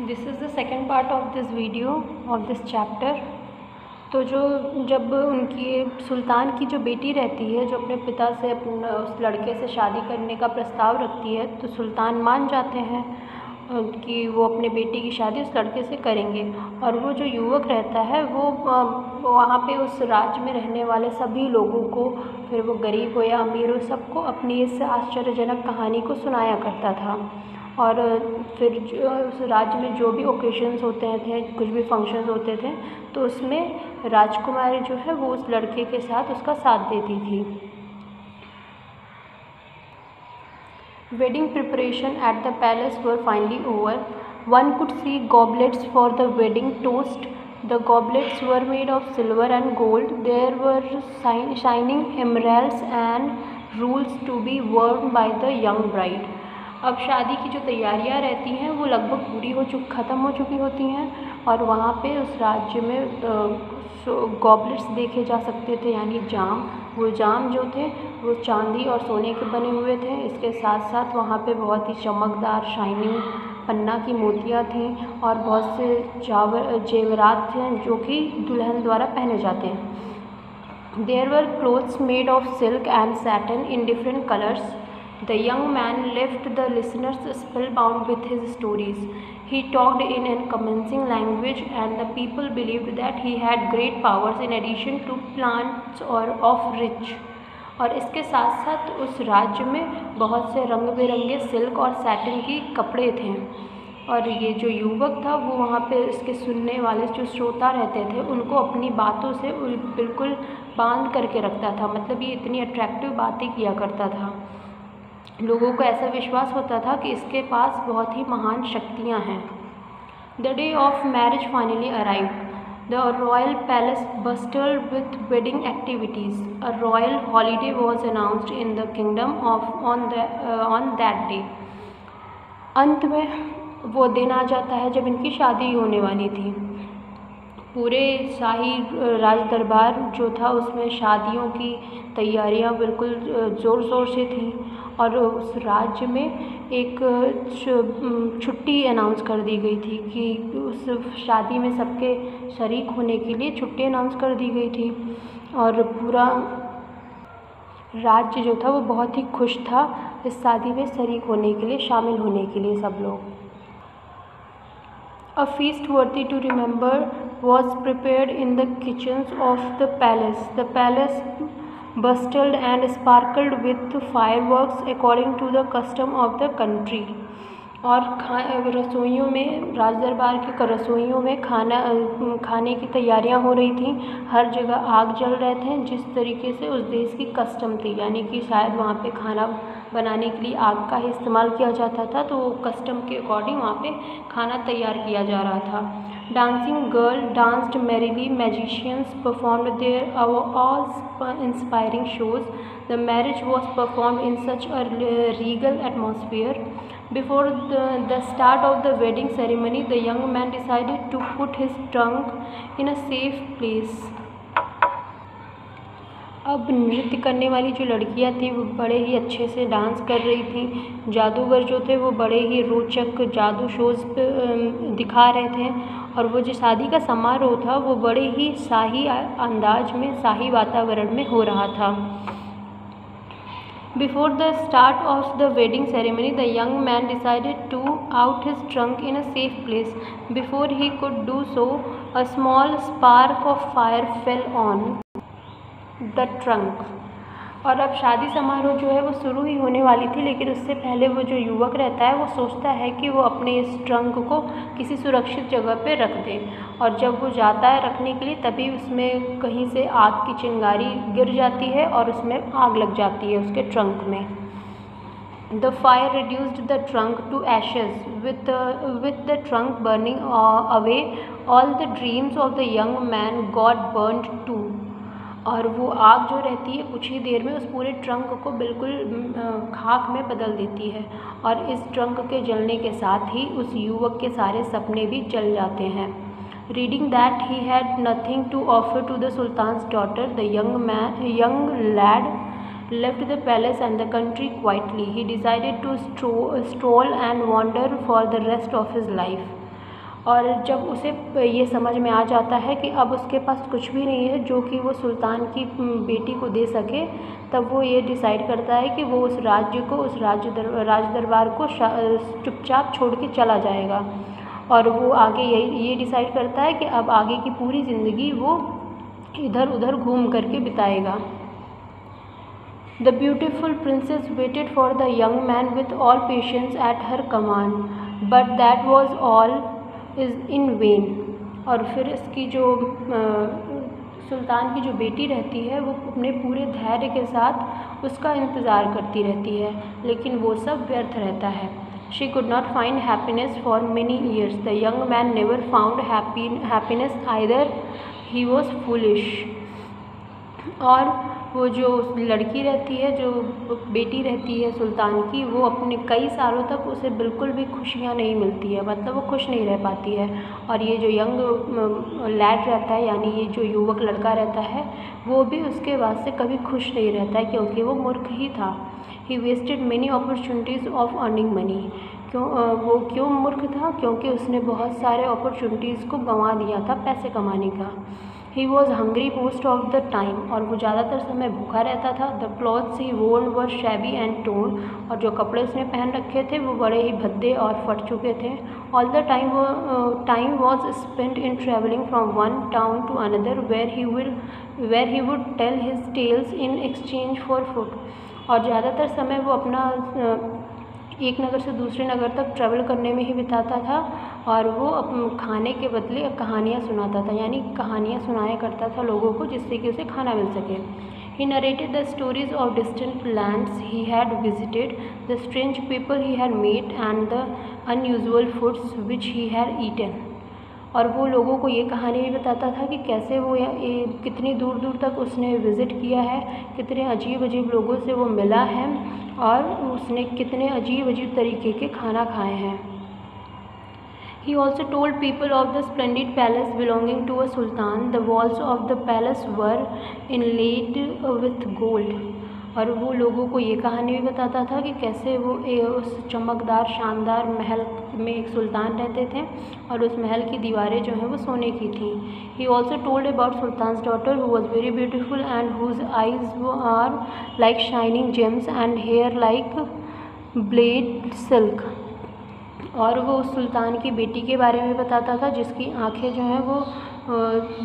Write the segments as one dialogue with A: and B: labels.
A: This is the second part of this video of this chapter. तो जब उनकी सुल्तान की जो बेटी रहती है, जो अपने पिता से उस लड़के से शादी करने का प्रस्ताव रखती है, तो सुल्तान मान जाते हैं कि वो अपने बेटी की शादी उस लड़के से करेंगे। और वो जो युवक रहता है वो वहाँ पे उस राज्य में रहने वाले सभी लोगों को, फिर वो गरीब हो या अमीर हो, सबको अपनी इस आश्चर्यजनक कहानी को सुनाया करता था। और फिर उस राज्य में जो भी ओकेशंस होते थे, कुछ भी फंक्शंस होते थे, तो उसमें राजकुमारी जो है वो उस लड़के के साथ उसका साथ देती थी। Wedding preparation at the palace were finally over. One could see goblets for the wedding toast. The goblets were made of silver and gold. There were shining emeralds and rules to be worn by the young bride. अब शादी की जो तैयारियां रहती हैं वो लगभग पूरी ख़त्म हो चुकी होती हैं, और वहाँ पे उस राज्य में गॉबलेट्स देखे जा सकते थे, यानी जाम। वो जाम जो थे वो चांदी और सोने के बने हुए थे। इसके साथ साथ वहाँ पे बहुत ही चमकदार शाइनिंग पन्ना की मोतियाँ थीं, और बहुत से जेवरात थे जो कि दुल्हन द्वारा पहने जाते हैं। There were clothes made of silk and satin in different colors. The young man left the listeners spellbound with his stories. He talked in a convincing language, and the people believed that he had great powers in addition to plants or of rich. और इसके साथ साथ उस राज्य में बहुत से रंग बिरंगे सिल्क और सैटिन की कपड़े थे। और ये जो युवक था वो वहाँ पे इसके सुनने वाले जो श्रोता रहते थे उनको अपनी बातों से बिल्कुल बांध करके रखता था। मतलब ये इतनी अट्रैक्टिव बातें किया करता था। लोगों को ऐसा विश्वास होता था कि इसके पास बहुत ही महान शक्तियाँ हैं। The day of marriage finally arrived. The royal palace bustled with wedding activities. A royal holiday was announced in the kingdom on that day. अंत में वो दिन आ जाता है जब इनकी शादी होने वाली थी। पूरे शाही राज दरबार जो था उसमें शादियों की तैयारियां बिल्कुल ज़ोर शोर से थी, और उस राज्य में एक छुट्टी अनाउंस कर दी गई थी कि उस शादी में सबके शरीक होने के लिए छुट्टी अनाउंस कर दी गई थी। और पूरा राज्य जो था वो बहुत ही खुश था इस शादी में शरीक होने के लिए, शामिल होने के लिए सब लोग। A feast worthy to remember was prepared in the kitchens of the palace. The palace bustled and sparkled with fireworks according to the custom of the country. और रसोइयों में, राज दरबार के रसोइयों में खाने की तैयारियां हो रही थी। हर जगह आग जल रहे थे, जिस तरीके से उस देश की कस्टम थी, यानी कि शायद वहाँ पे खाना बनाने के लिए आग का ही इस्तेमाल किया जाता था, तो वो कस्टम के अकॉर्डिंग वहाँ पे खाना तैयार किया जा रहा था। Dancing girl danced merrily, magicians performed their awe-inspiring shows. The marriage was performed in such a regal atmosphere. Before the start of the wedding ceremony, the young man decided to put his trunk in a safe place. अब नृत्य करने वाली जो लड़कियां थी वो बड़े ही अच्छे से डांस कर रही थी। जादूगर जो थे वो बड़े ही रोचक जादू शोज़ दिखा रहे थे, और वो जो शादी का समारोह था वो बड़े ही शाही अंदाज में, शाही वातावरण में हो रहा था। Before the start of the wedding ceremony, the young man decided to out his trunk in a safe place. Before he could do so, a small spark of fire fell on the trunk. और अब शादी समारोह जो है वो शुरू ही होने वाली थी, लेकिन उससे पहले वो जो युवक रहता है वो सोचता है कि वो अपने इस ट्रंक को किसी सुरक्षित जगह पे रख दे। और जब वो जाता है रखने के लिए, तभी उसमें कहीं से आग की चिंगारी गिर जाती है और उसमें आग लग जाती है उसके ट्रंक में। The fire reduced the trunk to ashes. With the trunk burning away, all the dreams of the young man got burnt too. और वो आग जो रहती है कुछ ही देर में उस पूरे ट्रंक को बिल्कुल खाक में बदल देती है, और इस ट्रंक के जलने के साथ ही उस युवक के सारे सपने भी जल जाते हैं। Reading that he had nothing to offer to the sultan's daughter, the young lad left the palace and the country quietly. He decided to stroll and wander for the rest of his life. और जब उसे ये समझ में आ जाता है कि अब उसके पास कुछ भी नहीं है जो कि वो सुल्तान की बेटी को दे सके, तब वो ये डिसाइड करता है कि वो उस राज्य को, उस राज दरबार को चुपचाप छोड़ के चला जाएगा। और वो आगे ये डिसाइड करता है कि अब आगे की पूरी ज़िंदगी वो इधर उधर घूम करके बिताएगा। The beautiful princess waited for the young man with all patience at her command, but that was all is in vain। और फिर इसकी जो सुल्तान की जो बेटी रहती है वो अपने पूरे धैर्य के साथ उसका इंतज़ार करती रहती है, लेकिन वो सब व्यर्थ रहता है। She could not find happiness for many years. The young man never found happiness either. He was foolish। और वो जो लड़की रहती है, जो बेटी रहती है सुल्तान की, वो अपने कई सालों तक उसे बिल्कुल भी खुशियाँ नहीं मिलती है, मतलब वो खुश नहीं रह पाती है। और ये जो यंग लैड रहता है, यानी ये जो युवक लड़का रहता है, वो भी उसके वास्ते कभी खुश नहीं रहता है, क्योंकि वो मूर्ख ही था। He wasted many opportunities of earning money. वो क्यों मूर्ख था? क्योंकि उसने बहुत सारे अपॉर्चुनिटीज़ को गंवा दिया था पैसे कमाने का। He was hungry most of the time. और वो ज़्यादातर समय भूखा रहता था। The clothes he worn were shabby and tone. और जो कपड़े उसने पहन रखे थे वो बड़े ही भद्दे और फट चुके थे। All the time was spent in travelling from one town to another where he would tell his tales in exchange for food. और ज़्यादातर समय वो अपना एक नगर से दूसरे नगर तक ट्रैवल करने में ही बिताता था, और वो खाने के बदले कहानियाँ सुनाता था, यानी कहानियाँ सुनाया करता था लोगों को, जिससे कि उसे खाना मिल सके। He narrated the stories of distant lands he had visited, the strange people he had met, and the unusual foods which he had eaten। और वो लोगों को ये कहानी भी बताता था कि कैसे वो कितनी दूर दूर तक उसने विज़िट किया है, कितने अजीब अजीब लोगों से वो मिला है, और उसने कितने अजीब अजीब तरीके के खाना खाए हैं। He also told people of the splendid palace belonging to a sultan. The walls of the palace were inlaid with gold। और वो लोगों को ये कहानी भी बताता था कि कैसे वो उस चमकदार शानदार महल में एक सुल्तान रहते थे, और उस महल की दीवारें जो हैं वो सोने की थीं। He also told about Sultan's daughter who was very beautiful and whose eyes are like shining gems and hair like blade silk। और वो उस सुल्तान की बेटी के बारे में बताता था जिसकी आँखें जो हैं वो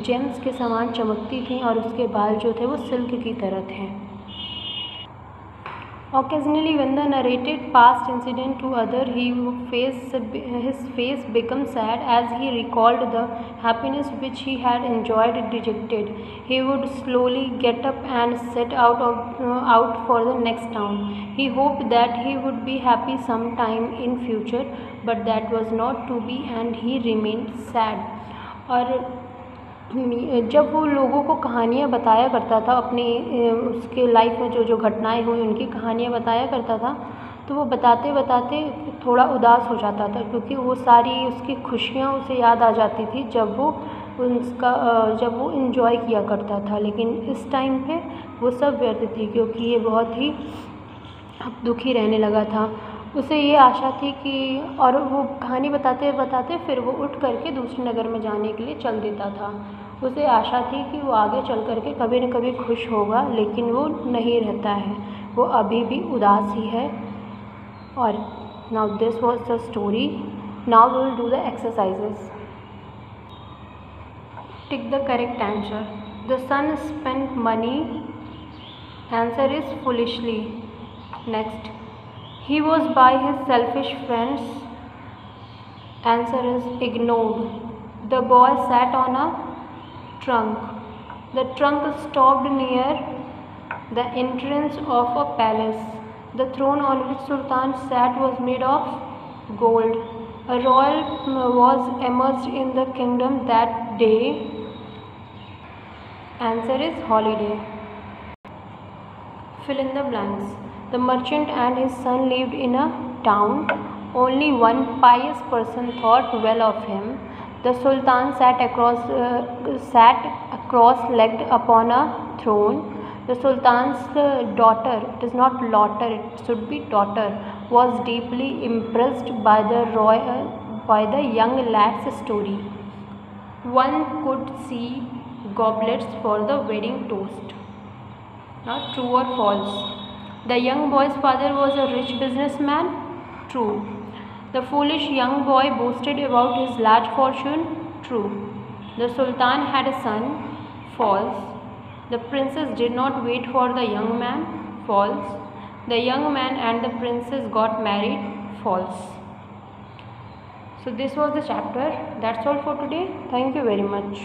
A: जेम्स के समान चमकती थीं, और उसके बाल जो थे वो सिल्क की तरह थे। Occasionally, when the narrated past incident to other, his face became sad as he recalled the happiness which he had enjoyed. Dejected, he would slowly get up and set out for the next town. He hoped that he would be happy sometime in future, but that was not to be, and he remained sad। और जब वो लोगों को कहानियाँ बताया करता था, अपनी उसके लाइफ में जो जो घटनाएं हुई उनकी कहानियाँ बताया करता था, तो वो बताते बताते थोड़ा उदास हो जाता था, क्योंकि वो सारी उसकी खुशियाँ उसे याद आ जाती थी जब वो इन्जॉय किया करता था। लेकिन इस टाइम पे वो सब व्यर्थ थी, क्योंकि ये बहुत ही दुखी रहने लगा था। उसे ये आशा थी कि, और वो कहानी बताते बताते फिर वो उठ करके दूसरे नगर में जाने के लिए चल देता था। उसे आशा थी कि वो आगे चल करके कभी न कभी खुश होगा, लेकिन वो नहीं रहता है, वो अभी भी उदास ही है। और now this was the story. Now we will do the exercises. Tick the correct answer. The son spent money. Answer is foolishly. Next, he was by his selfish friends। Answer is ignored। The boy sat on a trunk। The trunk stopped near the entrance of a palace। The throne on which Sultan sat was made of gold। A royal was emerged in the kingdom that day। Answer is holiday। Fill in the blanks। The merchant and his son lived in a town. Only one pious person thought well of him। The Sultan sat cross-legged upon a throne। The Sultan's daughter, it is not daughter, it should be daughter, was deeply impressed by by the young lad's story. One could see goblets for the wedding toast. Now, true or false? The young boy's father was a rich businessman. True. The foolish young boy boasted about his large fortune. True. The Sultan had a son. False. The princess did not wait for the young man. False. The young man and the princess got married. False. So this was the chapter. That's all for today. Thank you very much.